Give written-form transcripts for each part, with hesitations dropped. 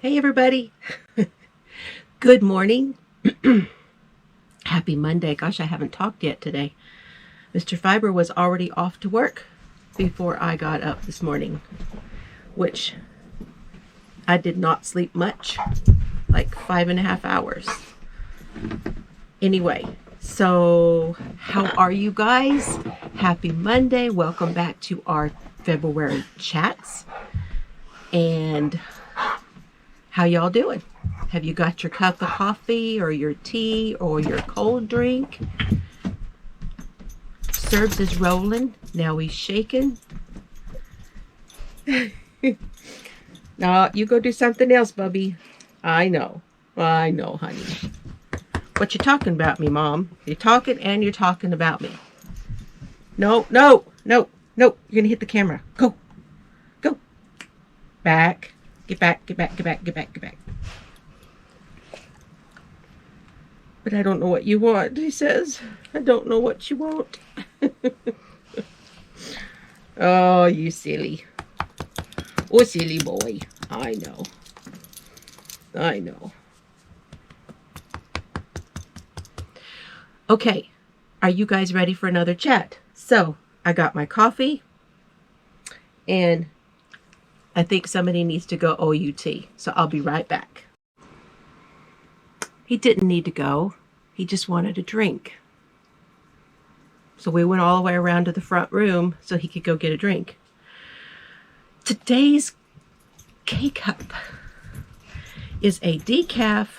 Hey everybody. Good morning. Happy Monday. Gosh, I haven't talked yet today. Mr. Fiber was already off to work before I got up this morning, which I did not sleep much, like 5.5 hours. Anyway, so how are you guys? Happy Monday. Welcome back to our February chats. And how y'all doing? Have you got your cup of coffee or your tea or your cold drink? Serbs is rolling. Now he's shaking. No, you go do something else, Bubby. I know, honey. What you talking about me, Mom? You're talking and you're talking about me. No. You're gonna hit the camera. Go. Back. Get back. But I don't know what you want, he says. I don't know what you want. Oh, you silly. Oh, silly boy. I know. Okay, are you guys ready for another chat? So, I got my coffee, and I think somebody needs to go OUT, so I'll be right back. He didn't need to go. He just wanted a drink. So we went all the way around to the front room so he could go get a drink. Today's K-Cup is a decaf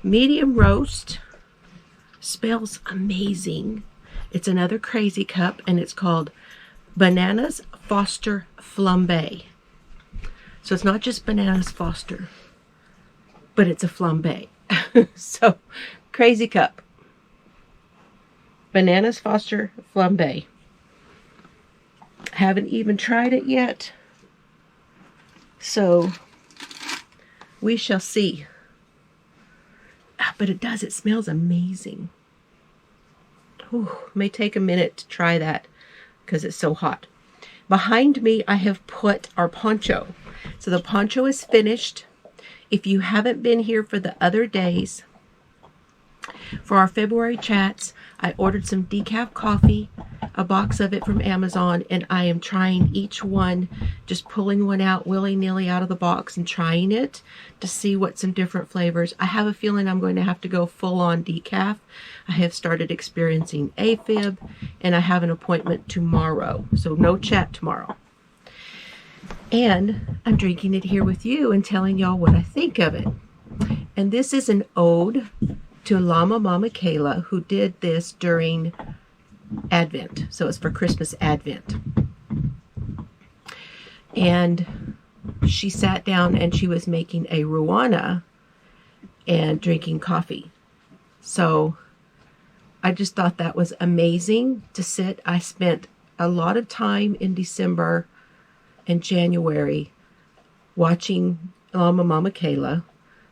medium roast. Smells amazing. It's another crazy cup, and it's called Bananas Foster Flambe. So it's not just Bananas Foster, but it's a flambe. So, crazy cup. Bananas Foster Flambe. Haven't even tried it yet. So, we shall see. But it smells amazing. Ooh, may take a minute to try that because it's so hot. Behind me, I have put our poncho. So the poncho is finished. If you haven't been here for the other days, for our February chats, I ordered some decaf coffee, a box of it from Amazon, and I am trying each one, just pulling one out willy-nilly out of the box and trying it to see what some different flavors. I have a feeling I'm going to have to go full-on decaf. I have started experiencing AFib, and I have an appointment tomorrow, so no chat tomorrow. And I'm drinking it here with you and telling y'all what I think of it. And this is an ode to Llama Mama Kayla, who did this during Advent. So it's for Christmas Advent. And she sat down and she was making a Ruana and drinking coffee. So I just thought that was amazing to sit. I spent a lot of time in December and January watching Llama Mama Kayla.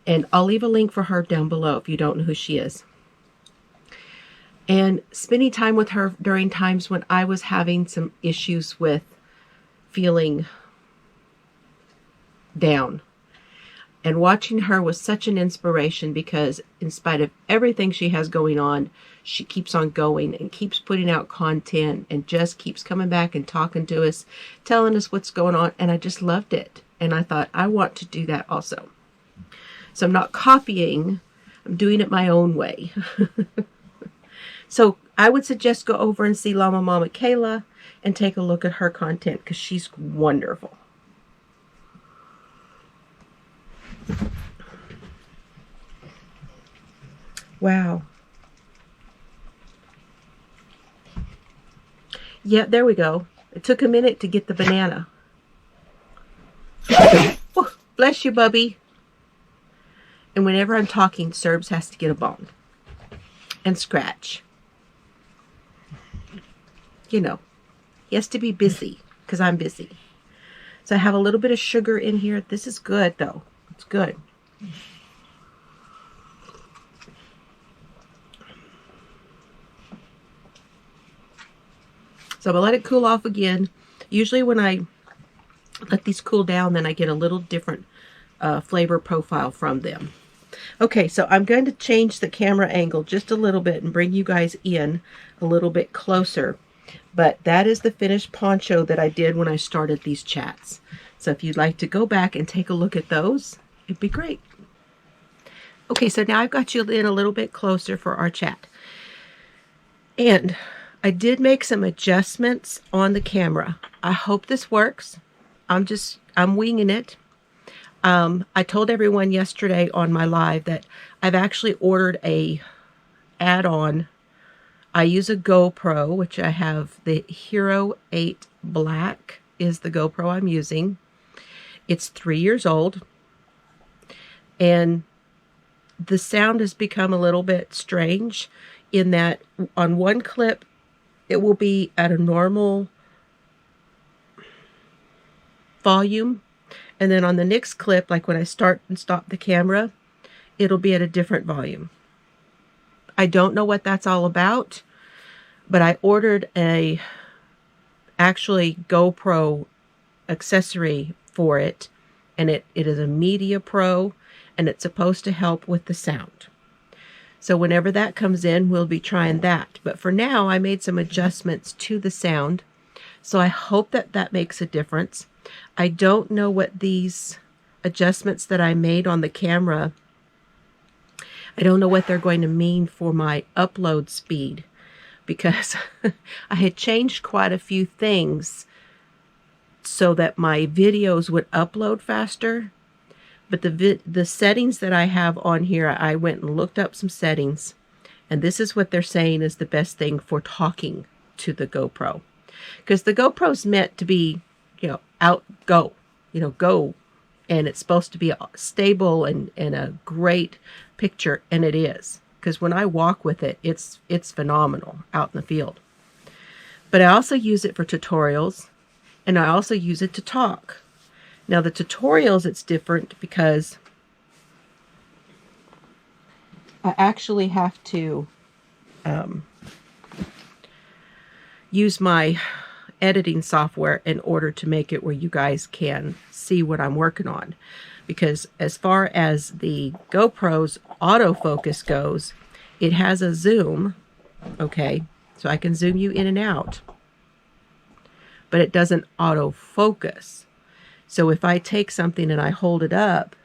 And I'll leave a link for her down below if you don't know who she is. And spending time with her during times when I was having some issues with feeling down. And watching her was such an inspiration because in spite of everything she has going on, she keeps on going and keeps putting out content and just keeps coming back and talking to us, telling us what's going on. And I just loved it. And I thought, I want to do that also. So I'm not copying, I'm doing it my own way. So I would suggest go over and see Llama Mama Kayla and take a look at her content because she's wonderful. Wow. Yeah, there we go. It took a minute to get the banana. Oh, bless you, Bubby. And whenever I'm talking, Serbs has to get a bone and scratch. You know, he has to be busy because I'm busy. So I have a little bit of sugar in here. This is good, though. It's good. So I'm going to let it cool off again. Usually when I let these cool down, then I get a little different flavor profile from them. Okay, so I'm going to change the camera angle just a little bit and bring you guys in a little bit closer. But that is the finished poncho that I did when I started these chats. So if you'd like to go back and take a look at those, it'd be great. Okay, so now I've got you in a little bit closer for our chat. And I did make some adjustments on the camera. I hope this works. I'm winging it. I told everyone yesterday on my live that I've actually ordered a add-on. I use a GoPro, which I have the Hero 8 Black is the GoPro I'm using. It's 3 years old. And the sound has become a little bit strange in that on one clip, it will be at a normal volume. And then on the next clip, like when I start and stop the camera, it'll be at a different volume. I don't know what that's all about, but I ordered a actually GoPro accessory for it, and it is a Media Pro, and it's supposed to help with the sound. So whenever that comes in, we'll be trying that. But for now, I made some adjustments to the sound, so I hope that that makes a difference. I don't know what these adjustments that I made on the camera, I don't know what they're going to mean for my upload speed, because I had changed quite a few things so that my videos would upload faster. But the settings that I have on here, I went and looked up some settings, and this is what they're saying is the best thing for talking to the GoPro. Because the GoPro's meant to be, go, and it's supposed to be stable and a great picture, and it is. Because when I walk with it, it's phenomenal out in the field. But I also use it for tutorials, and I also use it to talk. Now the tutorials, it's different because I actually have to use my editing software in order to make it where you guys can see what I'm working on. Because as far as the GoPro's autofocus goes, it has a zoom, okay? So I can zoom you in and out, but it doesn't autofocus. So if I take something and I hold it up,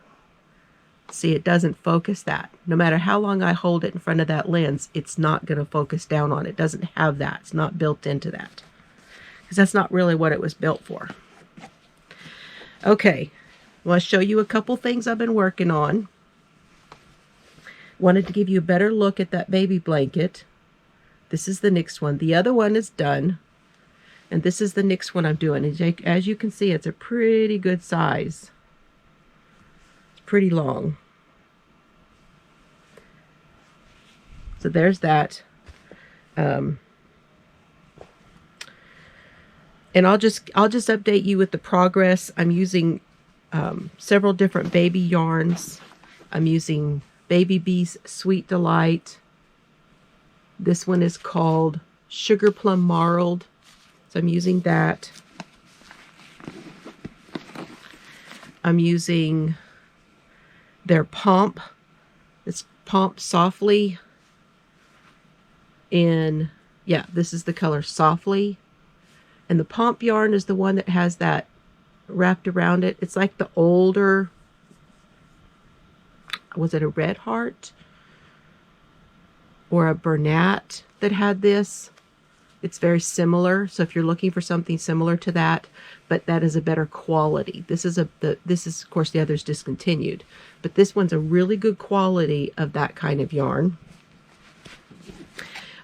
see, it doesn't focus that. No matter how long I hold it in front of that lens, it's not going to focus down on it. It doesn't have that. It's not built into that. Because that's not really what it was built for. Okay, I want to show you a couple things I've been working on. Wanted to give you a better look at that baby blanket. This is the next one. The other one is done. And this is the next one I'm doing. As you can see, it's a pretty good size. It's pretty long. So there's that. And I'll just update you with the progress. I'm using several different baby yarns. I'm using Baby Bee's Sweet Delight. This one is called Sugar Plum Marled. So I'm using that. I'm using their Pomp. It's Pomp Softly. In, yeah, this is the color Softly. And the Pomp yarn is the one that has that wrapped around it. It's like the older, was it a Red Heart? Or a Bernat that had this? It's very similar, so if you're looking for something similar to that, but that is a better quality. This is of course the other's discontinued, but this one's a really good quality of that kind of yarn.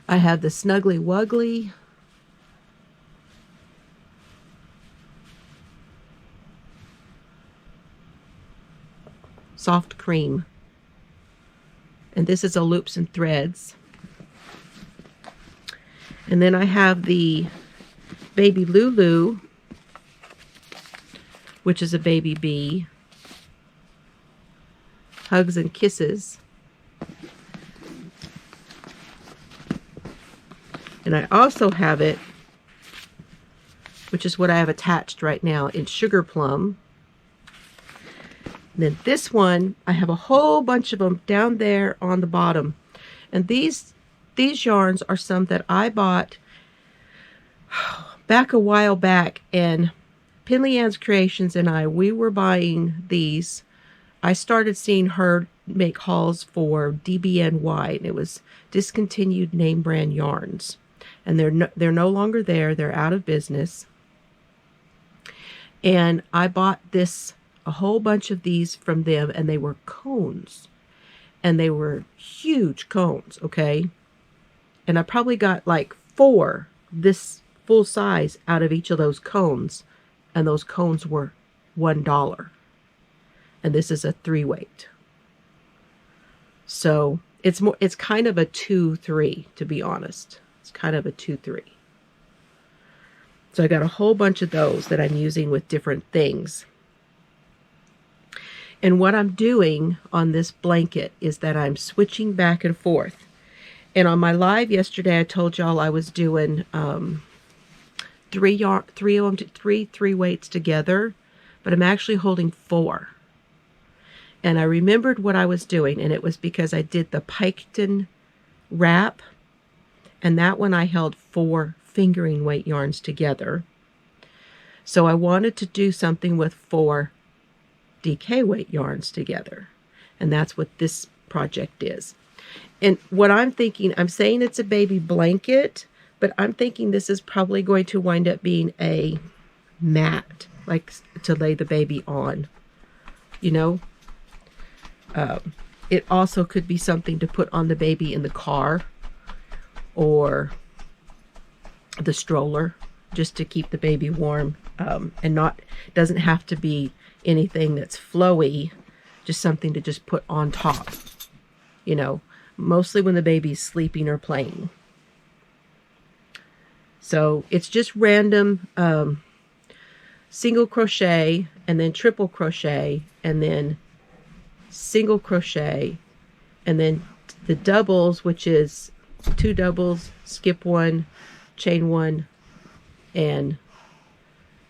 I have the Snuggly Wuggly. Soft Cream. And this is a Loops and Threads. And then I have the Baby Lulu, which is a Baby Bee. Hugs and Kisses. And I also have it, which is what I have attached right now, in Sugar Plum. And then this one, I have a whole bunch of them down there on the bottom. And these yarns are some that I bought back a while back, and Penley Ann's Creations and we were buying these. I started seeing her make hauls for DBNY, and it was discontinued name brand yarns. And they're no longer there. They're out of business. And I bought a whole bunch of these from them, and they were cones. And they were huge cones, okay? And I probably got like 4 this full size out of each of those cones. And those cones were $1. And this is a 3-weight. So it's kind of a 2-3, to be honest. It's kind of a 2-3. So I got a whole bunch of those that I'm using with different things. And what I'm doing on this blanket is that I'm switching back and forth. And on my live yesterday, I told y'all I was doing 3 3-weights together, but I'm actually holding 4. And I remembered what I was doing, and it was because I did the Piketon wrap, and that one I held 4 fingering weight yarns together. So I wanted to do something with 4 DK weight yarns together, and that's what this project is. And what I'm thinking, I'm saying it's a baby blanket, but I'm thinking this is probably going to wind up being a mat, like to lay the baby on, you know. It also could be something to put on the baby in the car or the stroller, just to keep the baby warm, and doesn't have to be anything that's flowy, just something to just put on top, you know, mostly when the baby's sleeping or playing. So it's just random single crochet, and then triple crochet, and then single crochet, and then the doubles, which is 2 doubles, skip 1, chain 1, and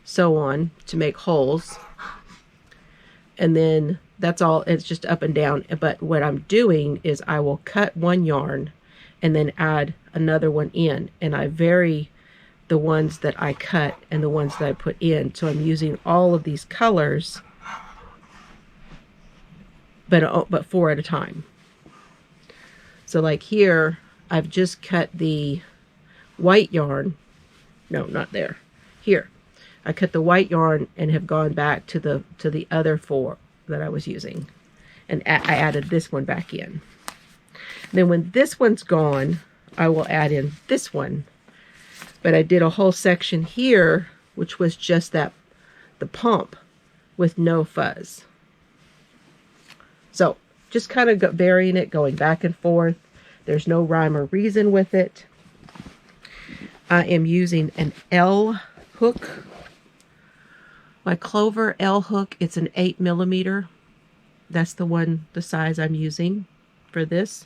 so on to make holes. And then that's all. It's just up and down. But what I'm doing is I will cut 1 yarn and then add another one in, and I vary the ones that I cut and the ones that I put in. So I'm using all of these colors, but 4 at a time. So like here, I've just cut the white yarn. No, not there. Here, I cut the white yarn and have gone back to the other 4 that I was using, and I added this one back in. And then when this one's gone, I will add in this one. But I did a whole section here, which was just the pump with no fuzz. So just kind of varying it, going back and forth. There's no rhyme or reason with it. I am using an L hook. My Clover L hook, it's an 8mm. That's the size I'm using for this.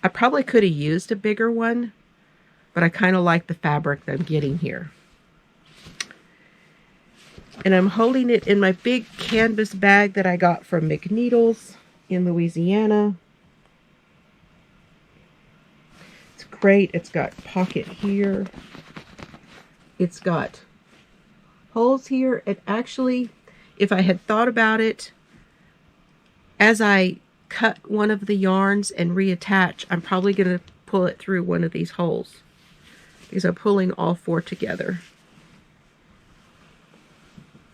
I probably could have used a bigger one, but I kind of like the fabric that I'm getting here. And I'm holding it in my big canvas bag that I got from McNeedles in Louisiana. It's great. It's got pocket here. It's got holes here. And actually, if I had thought about it, as I cut one of the yarns and reattach, I'm probably going to pull it through one of these holes, because I'm pulling all 4 together.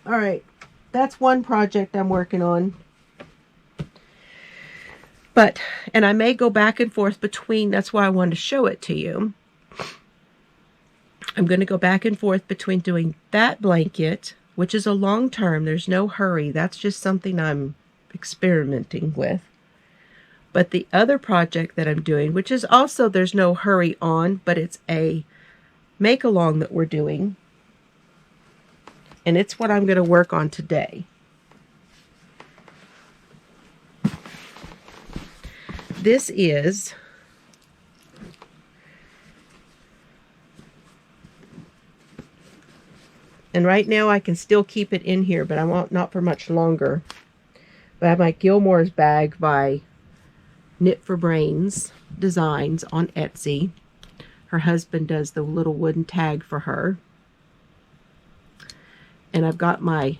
All right, that's one project I'm working on. And I may go back and forth between, that's why I wanted to show it to you. I'm going to go back and forth between doing that blanket, which is a long term. There's no hurry. That's just something I'm experimenting with. But the other project that I'm doing, which is also there's no hurry on, but it's a make along that we're doing. And it's what I'm going to work on today. This is and right now I can still keep it in here, but I won't, not for much longer. I have my Gilmore's bag by Knit for Brains Designs on Etsy. Her husband does the little wooden tag for her. And I've got my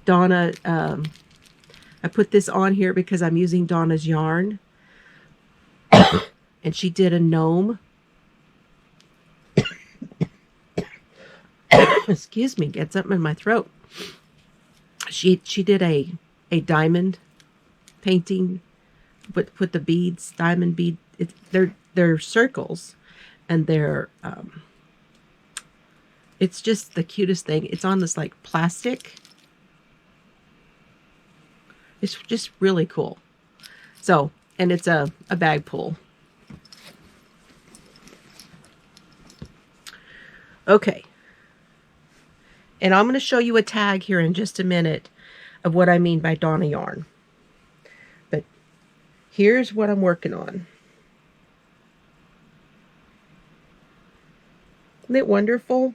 Donna, I put this on here because I'm using Donna's yarn. And she did a gnome. Excuse me, get something in my throat. She did a diamond painting, but put the beads, diamond bead. They're circles, and they're it's just the cutest thing. It's on this like plastic. It's just really cool. So, and it's a bag pull. Okay. And I'm going to show you a tag here in just a minute of what I mean by Donna yarn. But here's what I'm working on. Isn't it wonderful?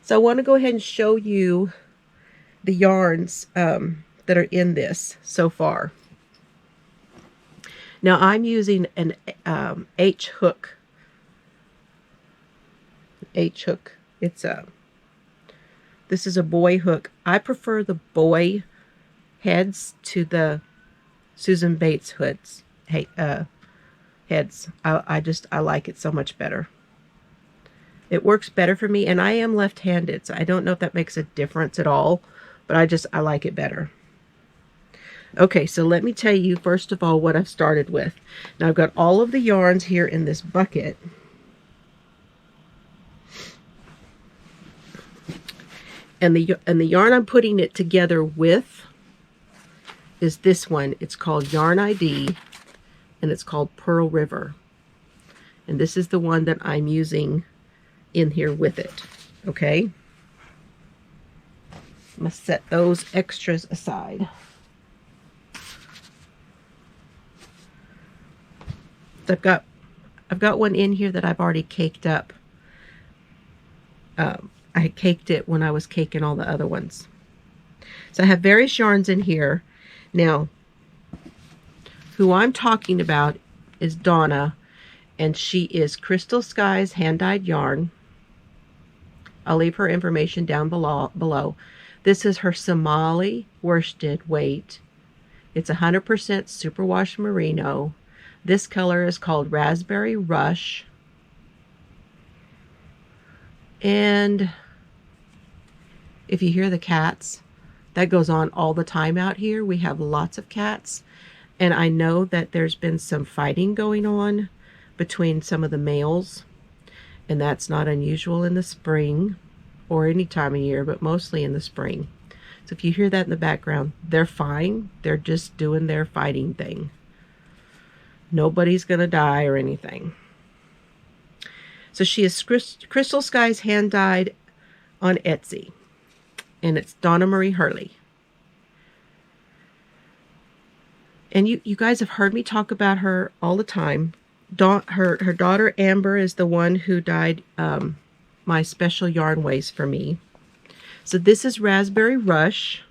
So I want to go ahead and show you the yarns that are in this so far. Now I'm using an H hook. H hook. It's this is a boy hook. I prefer the boy heads to the Susan Bates hoods. Hey, heads. I like it so much better. It works better for me, and I am left-handed, so I don't know if that makes a difference at all, but I like it better. Okay, so let me tell you first of all what I've started with. Now I've got all of the yarns here in this bucket. And the yarn I'm putting it together with is this one. It's called Yarn ID, and it's called Pearl River. And this is the one that I'm using in here with it. Okay? I'm going to set those extras aside. So I've got one in here that I've already caked up. I caked it when I was caking all the other ones. So I have various yarns in here. Now, who I'm talking about is Donna, and she is Crystal Skies hand-dyed yarn. I'll leave her information down below. This is her Somali worsted weight. It's 100% superwash merino. This color is called Raspberry Rush. And if you hear the cats, that goes on all the time out here. We have lots of cats. And I know that there's been some fighting going on between some of the males. And that's not unusual in the spring or any time of year, but mostly in the spring. So if you hear that in the background, they're fine. They're just doing their fighting thing. Nobody's going to die or anything. So she is Crystal Skies hand-dyed on Etsy. And it's Donna Marie Hurley. And you guys have heard me talk about her all the time. Her daughter Amber is the one who dyed my special yarn waist for me. So this is Raspberry Rush.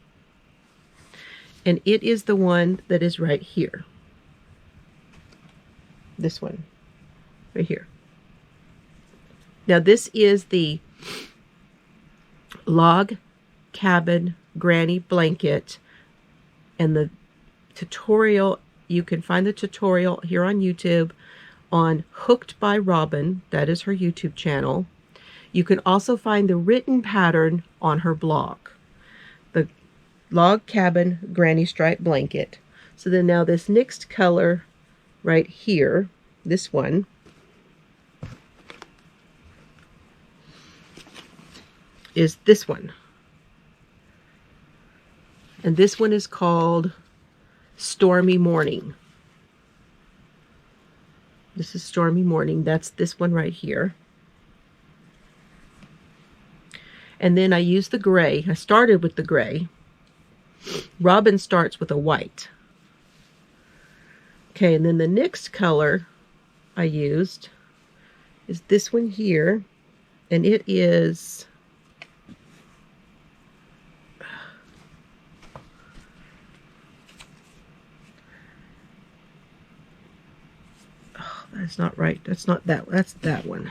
And it is the one that is right here. This one. Right here. Now this is the log cabin granny blanket, and the tutorial, you can find the tutorial here on YouTube on Hooked by Robin. That is her YouTube channel. You can also find the written pattern on her blog, the log cabin granny stripe blanket. So then now this next color right here, this one, is this one. And this one is called Stormy Morning. This is Stormy Morning. That's this one right here. And then I used the gray. I started with the gray. Robin starts with a white. Okay, and then the next color I used is this one here, and it is that's not right. That's not that. That's that one.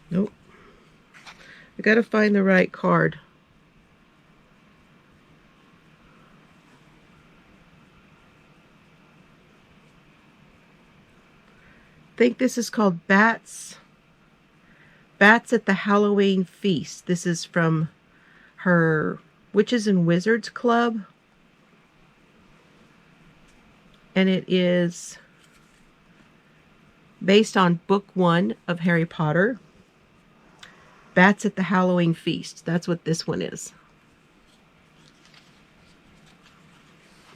Nope. I gotta find the right card. I think this is called Bats at the Halloween Feast. This is from her Witches and Wizards Club. And it is based on book 1 of Harry Potter. Bats at the Halloween Feast. That's what this one is.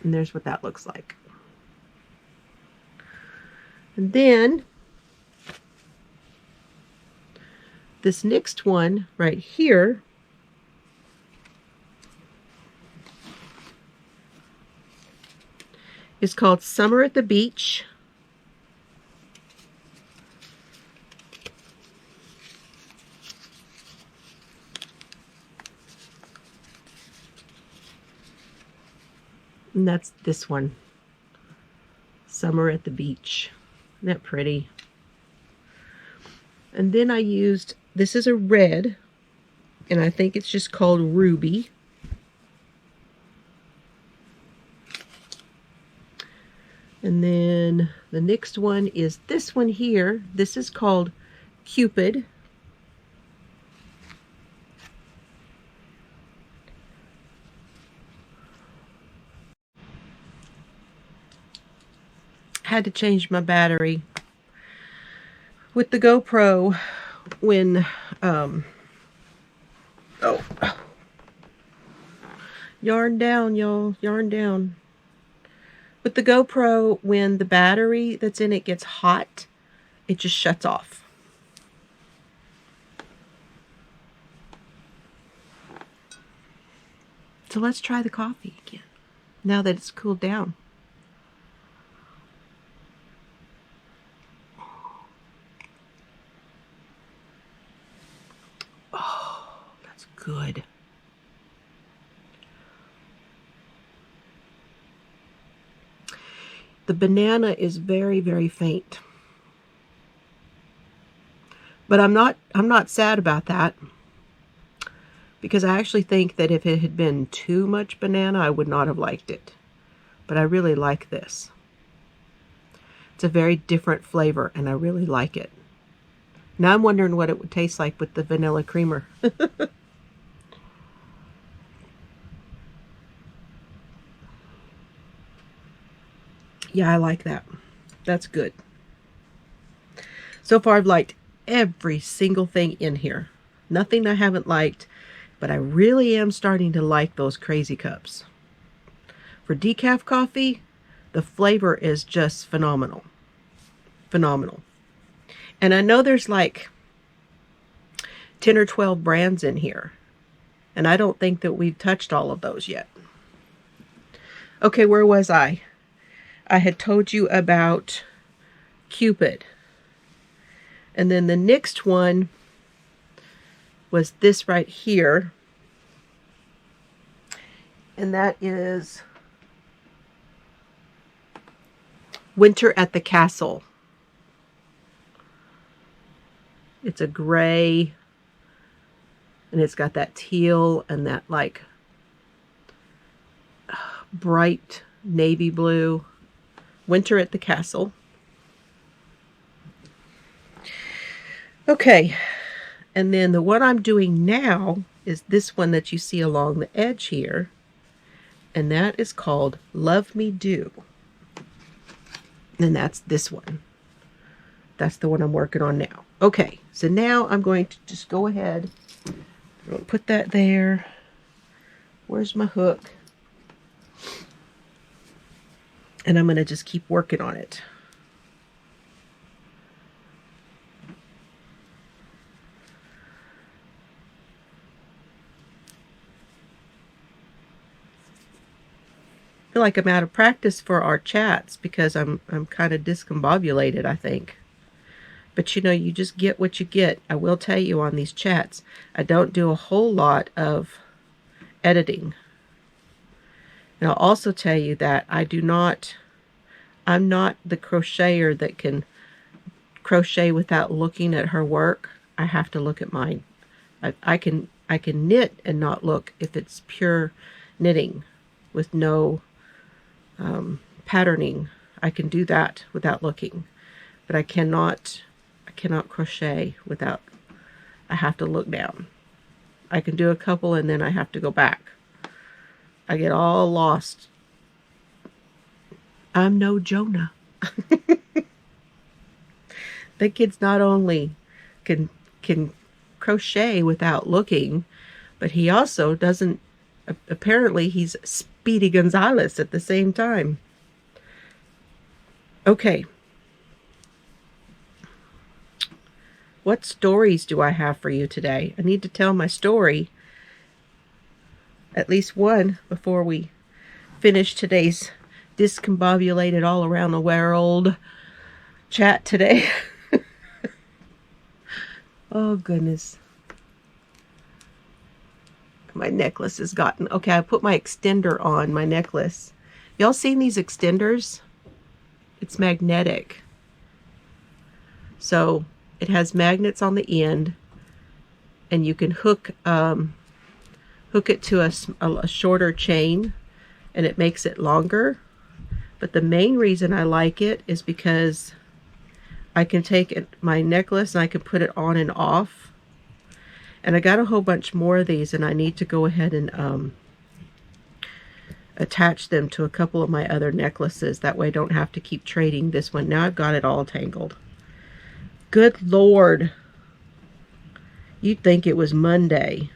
And there's what that looks like. And then this next one right here is called Summer at the Beach. And that's this one. Summer at the Beach. Isn't that pretty? And then I used, this is a red, and I think it's just called Ruby. And then the next one is this one here. This is called Cupid. Had to change my battery with the GoPro when yarn down, y'all, yarn down. With the GoPro, when the battery that's in it gets hot, it just shuts off. So let's try the coffee again, now that it's cooled down. Oh, that's good. The banana is very, very faint. But I'm not sad about that, because I actually think that if it had been too much banana, I would not have liked it. But I really like this. It's a very different flavor, and I really like it. Now I'm wondering what it would taste like with the vanilla creamer. Yeah, I like that. That's good. So far, I've liked every single thing in here. Nothing I haven't liked, but I really am starting to like those crazy cups. For decaf coffee, the flavor is just phenomenal. Phenomenal. And I know there's like 10 or 12 brands in here, and I don't think that we've touched all of those yet. Okay, where was I? I had told you about Cupid. And then the next one was this right here. And that is Winter at the Castle. It's a gray, and it's got that teal and that like bright navy blue. Winter at the Castle. Okay, and then the one I'm doing now is this one that you see along the edge here, and that is called Love Me Do. And that's this one. That's the one I'm working on now. Okay, so now I'm going to just go ahead. I'm going to put that there. Where's my hook? And I'm going to just keep working on it. feel like I'm out of practice for our chats because I'm kind of discombobulated, I think. But you know, you just get what you get. I will tell you on these chats, I don't do a whole lot of editing. And I'll also tell you that I'm not the crocheter that can crochet without looking at her work. I have to look at mine. I can knit and not look if it's pure knitting with no patterning. I can do that without looking, but I cannot crochet without, I have to look down. I can do a couple and then I have to go back. I get all lost. I'm no Jonah. The kid's not only can crochet without looking, but he also doesn't, apparently he's Speedy Gonzales at the same time. Okay. What stories do I have for you today? I need to tell my story, at least one, before we finish today's discombobulated all around the world chat today. Oh, goodness. My necklace has gotten... Okay, I put my extender on my necklace. Y'all seen these extenders? It's magnetic. So it has magnets on the end, and you can hook it to a shorter chain, and it makes it longer. But the main reason I like it is because I can take my necklace and I can put it on and off. And I got a whole bunch more of these, and I need to go ahead and attach them to a couple of my other necklaces. That way I don't have to keep trading this one. Now I've got it all tangled. Good Lord. You'd think it was Monday.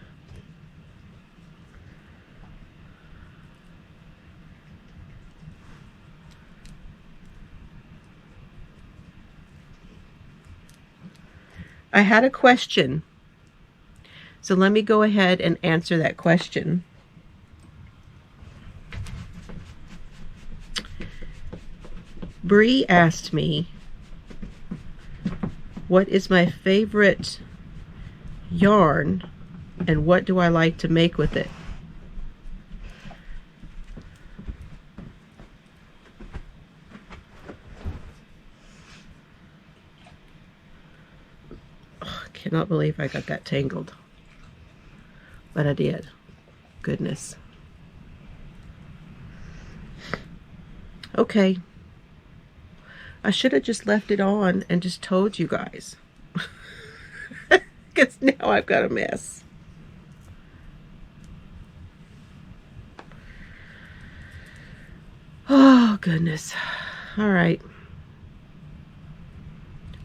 I had a question. So let me go ahead and answer that question. Bree asked me, what is my favorite yarn and what do I like to make with it? Oh, I cannot believe I got that tangled. But I did. Goodness. Okay. I should have just left it on and just told you guys. Because now I've got a mess. Oh, goodness. All right.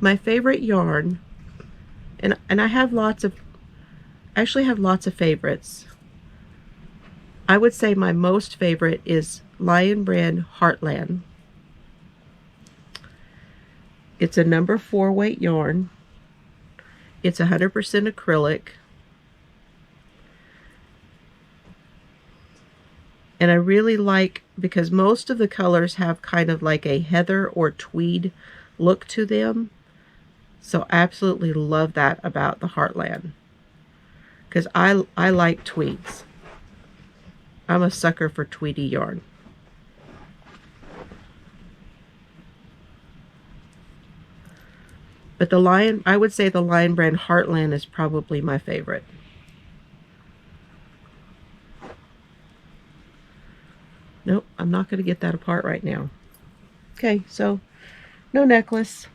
My favorite yarn, and I have lots of, actually have lots of favorites. I would say my most favorite is Lion Brand Heartland. It's a number 4 weight yarn. It's 100% acrylic. And I really like, because most of the colors have kind of like a heather or tweed look to them. So I absolutely love that about the Heartland. Because I like tweeds. I'm a sucker for tweedy yarn. But I would say the Lion Brand Heartland is probably my favorite. Nope, I'm not going to get that apart right now. Okay, so no necklace.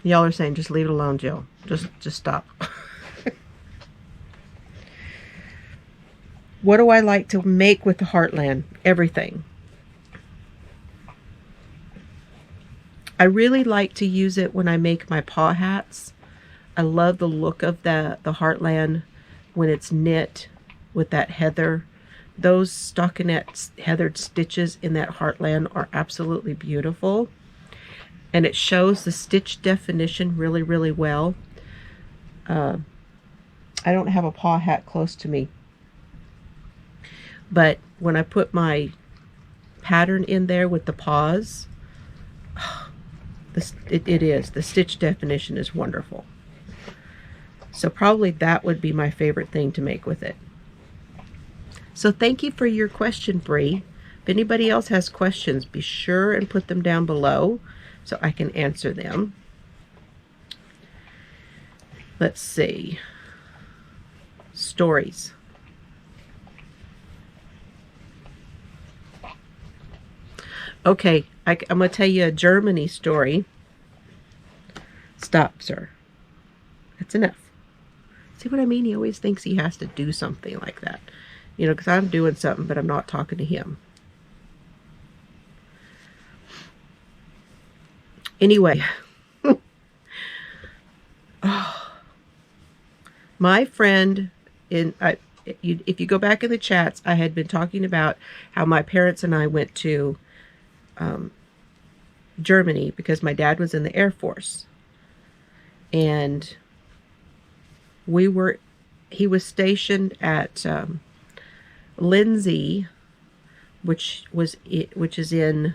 Y'all are saying just leave it alone, Jill. Just stop. What do I like to make with the Heartland? Everything. I really like to use it when I make my paw hats. I love the look of the Heartland when it's knit with that heather. Those stockinette heathered stitches in that Heartland are absolutely beautiful. And it shows the stitch definition really, really well. I don't have a paw hat close to me. But when I put my pattern in there with the paws, the stitch definition is wonderful. So probably that would be my favorite thing to make with it. So thank you for your question, Bree. If anybody else has questions, be sure and put them down below so I can answer them. Let's see. Stories. Okay, I'm going to tell you a Germany story. Stop, sir. That's enough. See what I mean? He always thinks he has to do something like that. You know, because I'm doing something, but I'm not talking to him. Anyway. Oh, my friend, if you go back in the chats, I had been talking about how my parents and I went to Germany because my dad was in the Air Force. And he was stationed at Lindsay, which is in,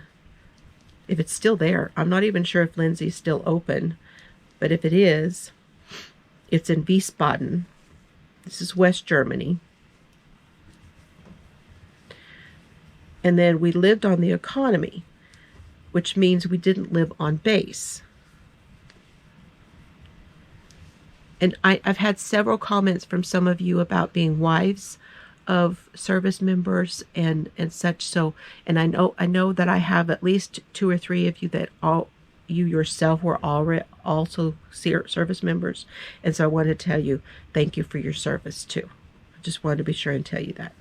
if it's still there, I'm not even sure if Lindsay's still open, but if it is, it's in Wiesbaden. This is West Germany. And then we lived on the economy, which means we didn't live on base. And I've had several comments from some of you about being wives of service members and such. So, and I know that I have at least 2 or 3 of you that you yourself were already also service members. And so I wanted to tell you, thank you for your service too. I just wanted to be sure and tell you that.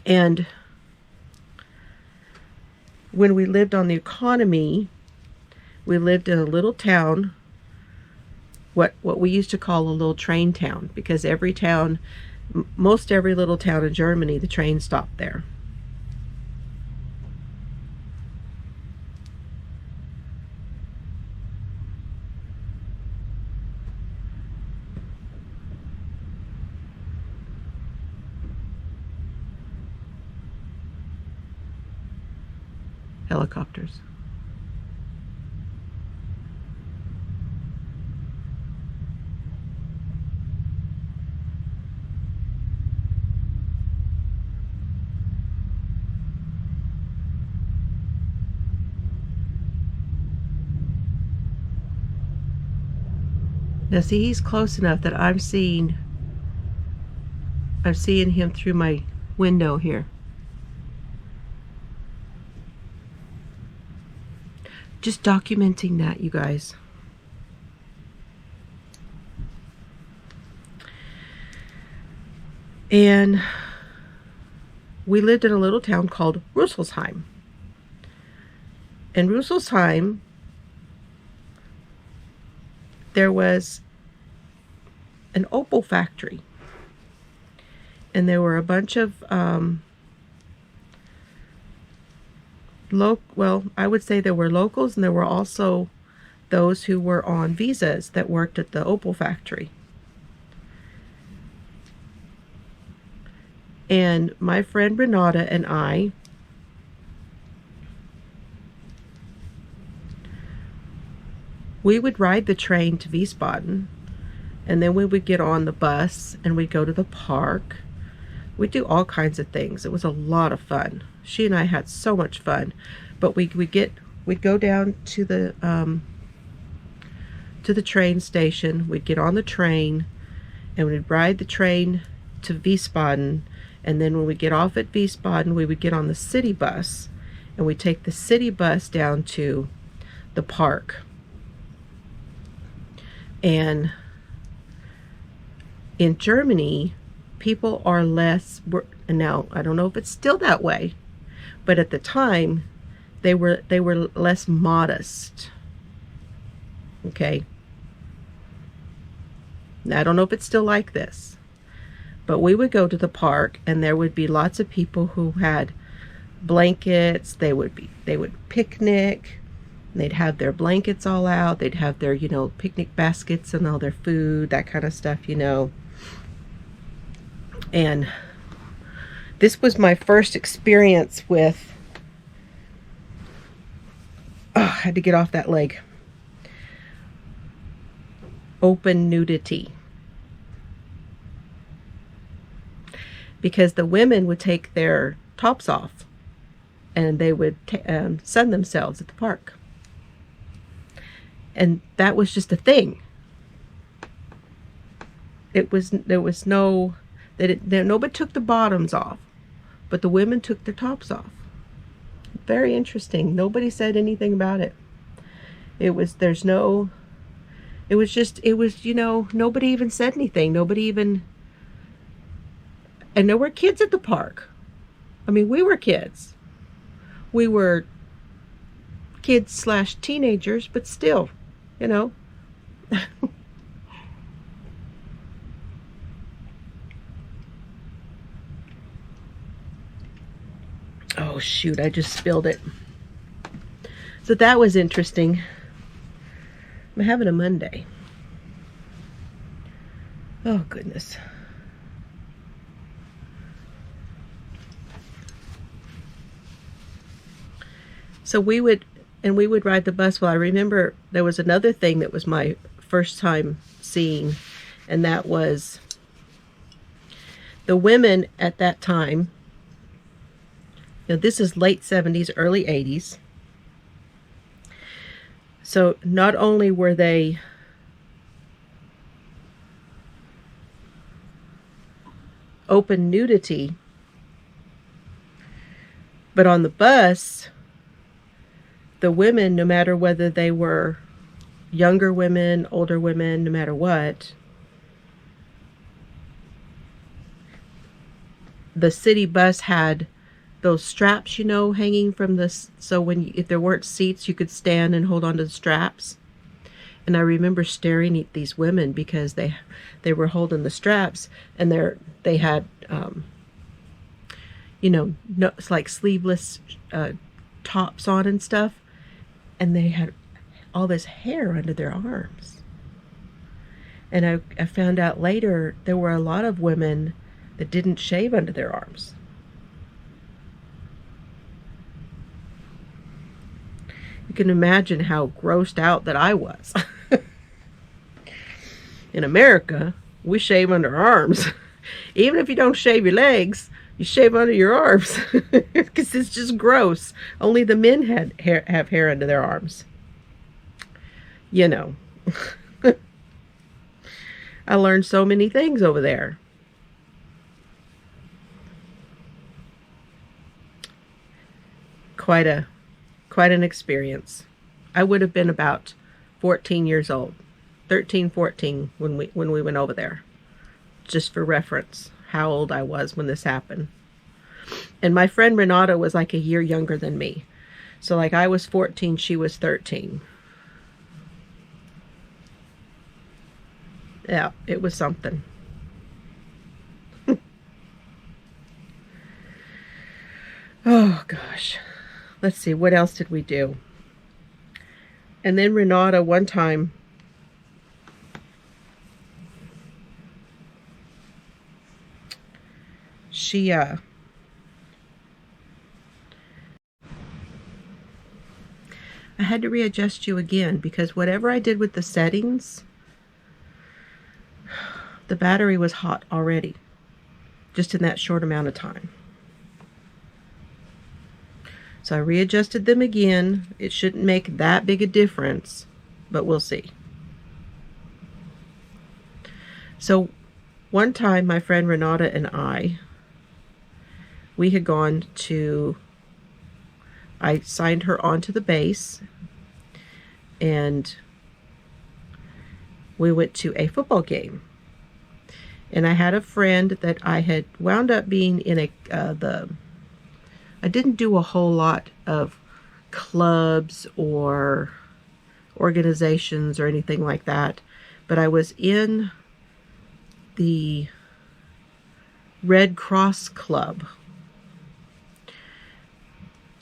And when we lived on the economy, we lived in a little town, what we used to call a little train town, because every town, most every little town in Germany, the train stopped there. Helicopters. Now see, he's close enough that I'm seeing him through my window here. Just documenting that, you guys. And we lived in a little town called Rüsselsheim. In Rüsselsheim, there was an opal factory. And there were a bunch of I would say there were locals, and there were also those who were on visas that worked at the opal factory. And my friend Renate and I we would ride the train to Wiesbaden, and then we would get on the bus and we'd go to the park. We'd do all kinds of things. It was a lot of fun. She and I had so much fun. But we'd go down to the train station. We'd get on the train and we'd ride the train to Wiesbaden. And then when we get off at Wiesbaden, we would get on the city bus, and we'd take the city bus down to the park. And in Germany, people are less, now I don't know if it's still that way, but at the time they were less modest. Okay. Now I don't know if it's still like this, but we would go to the park and there would be lots of people who had blankets. They would picnic. They'd have their blankets all out. They'd have their, picnic baskets and all their food, that kind of stuff, And This was my first experience with, oh, I had to get off that leg, open nudity. Because the women would take their tops off and they would sun themselves at the park. And that was just a thing. There was no, nobody took the bottoms off, but the women took their tops off. Very interesting. Nobody said anything about it. It was, you know, nobody even said anything. Nobody even, and there were kids at the park. I mean, we were kids. We were kids / teenagers, but still, you know. Oh shoot, I just spilled it. So that was interesting. I'm having a Monday. Oh goodness. So we would ride the bus. Well, I remember there was another thing that was my first time seeing, and that was the women at that time. Now, this is late 70s, early 80s. So not only were they open nudity, but on the bus, the women, no matter whether they were younger women, older women, no matter what, the city bus had those straps, you know, hanging from this, so if there weren't seats, you could stand and hold on to the straps. And I remember staring at these women because they were holding the straps, and they had you know, no, it's like sleeveless tops on and stuff, and they had all this hair under their arms. And I found out later there were a lot of women that didn't shave under their arms. You can imagine how grossed out that I was. In America, we shave under our arms. Even if you don't shave your legs, you shave under your arms. Because it's just gross. Only the men have hair under their arms. You know. I learned so many things over there. Quite an experience. I would have been about 14 years old. 13, 14 when we went over there. Just for reference, how old I was when this happened. And my friend Renate was like a year younger than me. So like I was 14, she was 13. Yeah, it was something. Oh gosh. Let's see, what else did we do? And then Renate one time, she I had to readjust you again because whatever I did with the settings, the battery was hot already, just in that short amount of time. So I readjusted them again. It shouldn't make that big a difference, but we'll see. So one time my friend Renate and we had gone to, I signed her onto the base, and we went to a football game. And I had a friend that I had wound up being in I didn't do a whole lot of clubs or organizations or anything like that, but I was in the Red Cross Club.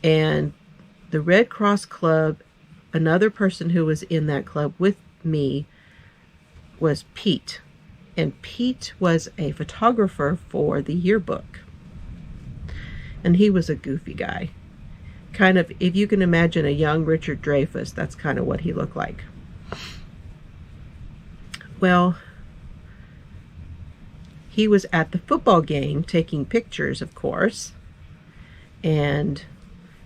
And the Red Cross Club, another person who was in that club with me was Pete. And Pete was a photographer for the yearbook. And he was a goofy guy. Kind of, if you can imagine a young Richard Dreyfuss, that's kind of what he looked like. Well, he was at the football game taking pictures, of course. And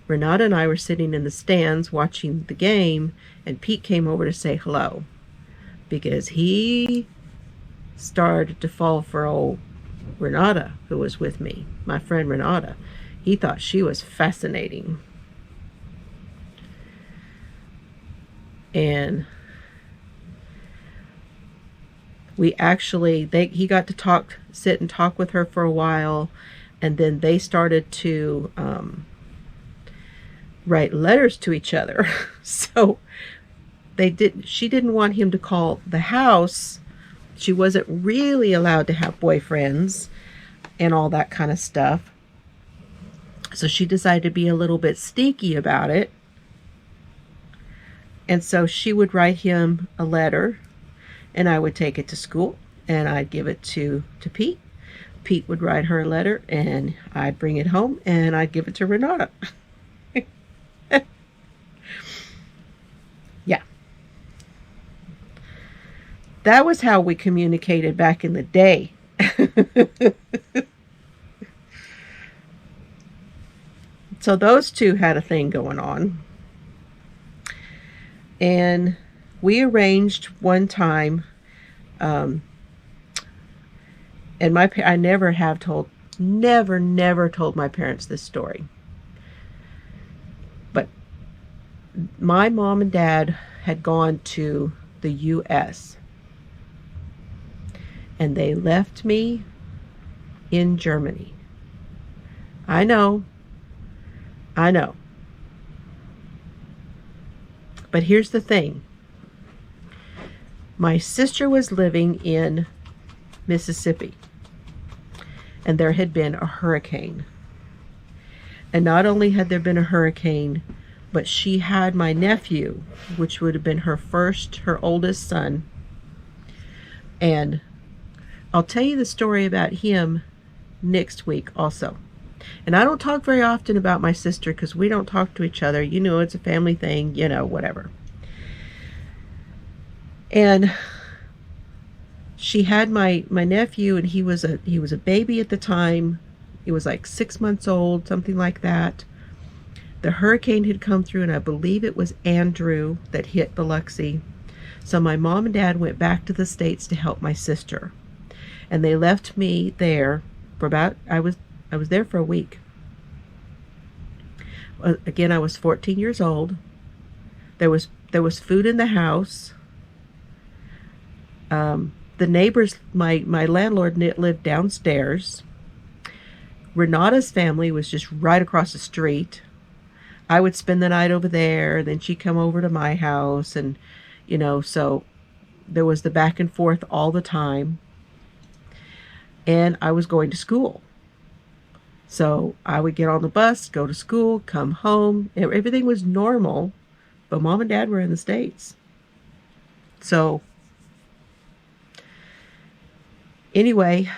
Renata and I were sitting in the stands watching the game, and Pete came over to say hello because he started to fall for old Renata, who was with me, my friend Renata. He thought she was fascinating. And we actually, he got to sit and talk with her for a while, and then they started to write letters to each other. So she didn't want him to call the house. She wasn't really allowed to have boyfriends and all that kind of stuff. So she decided to be a little bit sneaky about it. And so she would write him a letter, and I would take it to school, and I'd give it to Pete. Pete would write her a letter, and I'd bring it home, and I'd give it to Renata. Yeah. That was how we communicated back in the day. So those two had a thing going on. And we arranged one time, and I never told my parents this story. But my mom and dad had gone to the U.S. and they left me in Germany. I know. But here's the thing. My sister was living in Mississippi, and there had been a hurricane. And not only had there been a hurricane, but she had my nephew, which would have been her oldest son. And I'll tell you the story about him next week also. And I don't talk very often about my sister because we don't talk to each other. You know, it's a family thing, you know, whatever. And she had my nephew, and he was a baby at the time. He was like 6 months old, something like that. The hurricane had come through, and I believe it was Andrew that hit Biloxi. So my mom and dad went back to the States to help my sister. And they left me there for I was there for a week. Again, I was 14 years old. There was food in the house. The neighbors, my landlord lived downstairs. Renata's family was just right across the street. I would spend the night over there, then she'd come over to my house, and you know, so there was the back and forth all the time. And I was going to school. So I would get on the bus, go to school, come home. Everything was normal, but mom and dad were in the States. So anyway,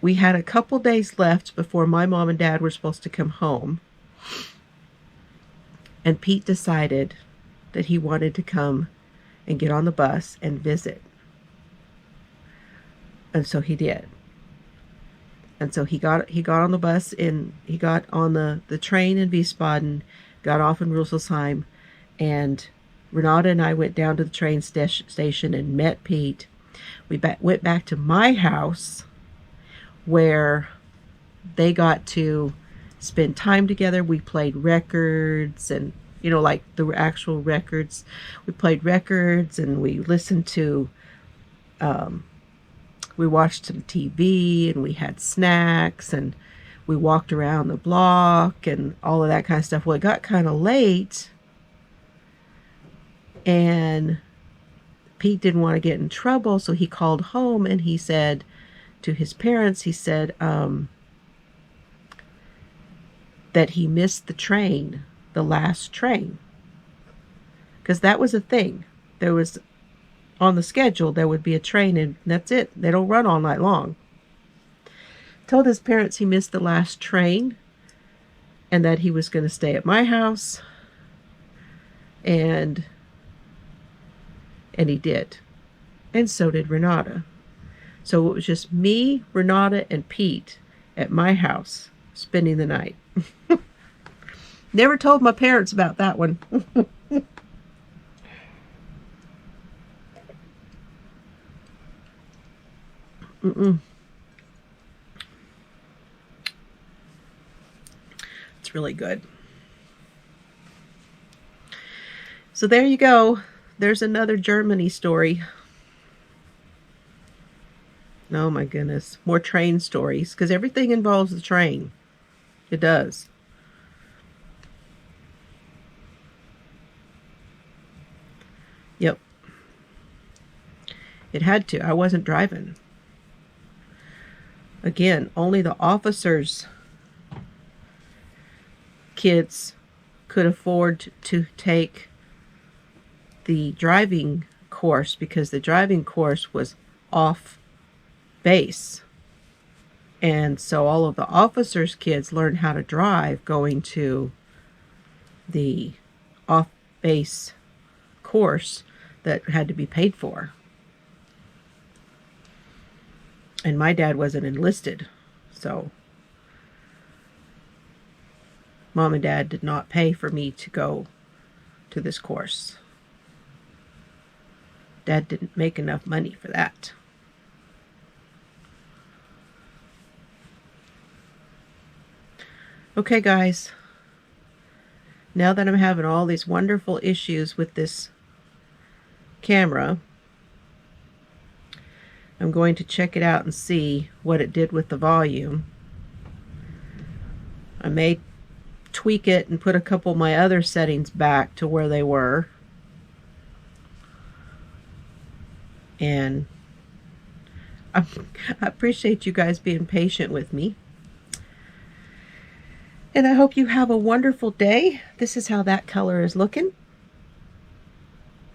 we had a couple days left before my mom and dad were supposed to come home. And Pete decided that he wanted to come and get on the bus and visit. And so he did. And so he got on the bus, and he got on the train in Wiesbaden, got off in Rüsselsheim, and Renata and I went down to the train station and met Pete. We went back to my house, where they got to spend time together. We played records, and you know, like the actual records. We played records, and we listened to we watched some TV, and we had snacks, and we walked around the block and all of that kind of stuff. Well, it got kind of late, and Pete didn't want to get in trouble, so he called home, and he said to his parents, he said that he missed the train, the last train. Because that was a thing. There was, on the schedule, there would be a train, and that's it. They don't run all night long. Told his parents he missed the last train and that he was going to stay at my house. And he did. And so did Renata. So it was just me, Renata, and Pete at my house spending the night. Never told my parents about that one. It's really good. So there you go. There's another Germany story. Oh my goodness. More train stories, because everything involves the train. It does. Yep. It had to. I wasn't driving. Again, only the officers' kids could afford to take the driving course, because the driving course was off base. And so all of the officers' kids learned how to drive going to the off base course that had to be paid for. And my dad wasn't enlisted, so Mom and Dad did not pay for me to go to this course. Dad didn't make enough money for that. Okay, guys. Now that I'm having all these wonderful issues with this camera, I'm going to check it out and see what it did with the volume. I may tweak it and put a couple of my other settings back to where they were. And I appreciate you guys being patient with me. And I hope you have a wonderful day. This is how that color is looking.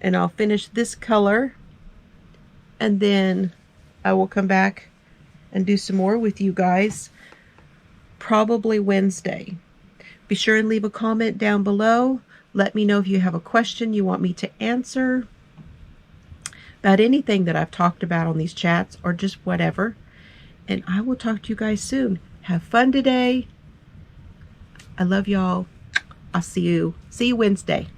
And I'll finish this color, and then I will come back and do some more with you guys, probably Wednesday. Be sure and leave a comment down below. Let me know if you have a question you want me to answer about anything that I've talked about on these chats, or just whatever. And I will talk to you guys soon. Have fun today. I love y'all. I'll see you Wednesday.